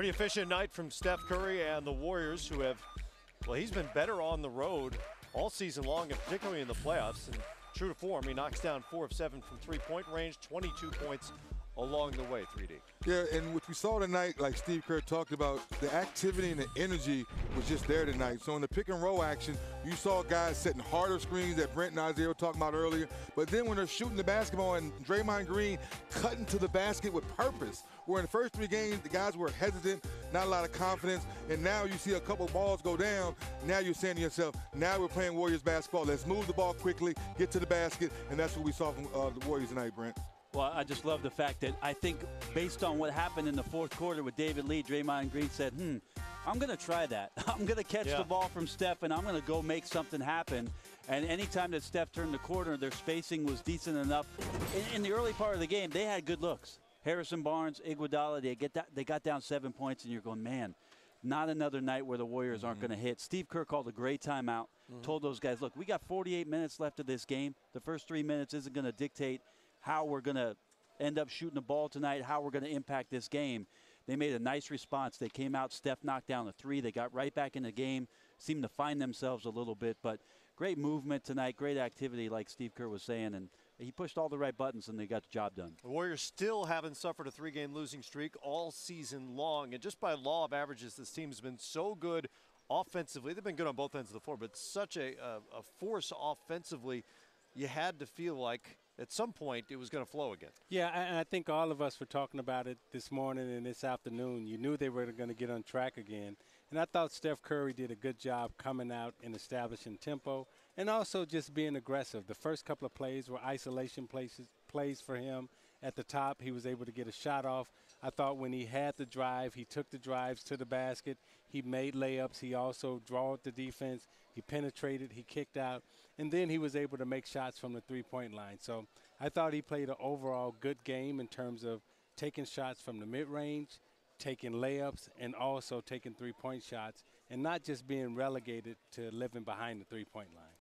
Pretty efficient night from Steph Curry and the Warriors, who have, well, he's been better on the road all season long, and particularly in the playoffs. And true to form, he knocks down 4 of 7 from three-point range, 22 points along the way, 3D. Yeah, and what we saw tonight, like Steve Kerr talked about, the activity and the energy was just there tonight. So in the pick and roll action, you saw guys setting harder screens that Brent and Isaiah were talking about earlier. But then when they're shooting the basketball and Draymond Green cutting to the basket with purpose, where in the first 3 games, the guys were hesitant, not a lot of confidence, and now you see a couple balls go down. Now you're saying to yourself, now we're playing Warriors basketball. Let's move the ball quickly, get to the basket, and that's what we saw from the Warriors tonight, Brent. Well, I just love the fact that I think based on what happened in the fourth quarter with David Lee, Draymond Green said, I'm going to try that. I'm going to catch the ball from Steph, and I'm going to go make something happen. And anytime that Steph turned the corner, their spacing was decent enough. In the early part of the game, they had good looks. Harrison Barnes, Iguodala, they got down 7 points, and you're going, man, not another night where the Warriors aren't going to hit. Steve Kerr called a great timeout, told those guys, look, we got 48 minutes left of this game. The first 3 minutes isn't going to dictate how we're going to end up shooting the ball tonight, how we're going to impact this game. They made a nice response. They came out, Steph knocked down a 3. They got right back in the game, seemed to find themselves a little bit. But great movement tonight, great activity like Steve Kerr was saying. And he pushed all the right buttons, and they got the job done. The Warriors still haven't suffered a 3-game losing streak all season long. And just by law of averages, this team has been so good offensively. They've been good on both ends of the floor, but such a force offensively, you had to feel like at some point it was going to flow again. Yeah, and I think all of us were talking about it this morning and this afternoon. You knew they were going to get on track again. And I thought Steph Curry did a good job coming out and establishing tempo and also just being aggressive. The first couple of plays were isolation plays for him. At the top, he was able to get a shot off. I thought when he had the drive, he took the drives to the basket. He made layups. He also drawed the defense. He penetrated. He kicked out. And then he was able to make shots from the three-point line. So I thought he played an overall good game in terms of taking shots from the mid-range, taking layups, and also taking three-point shots, and not just being relegated to living behind the three-point line.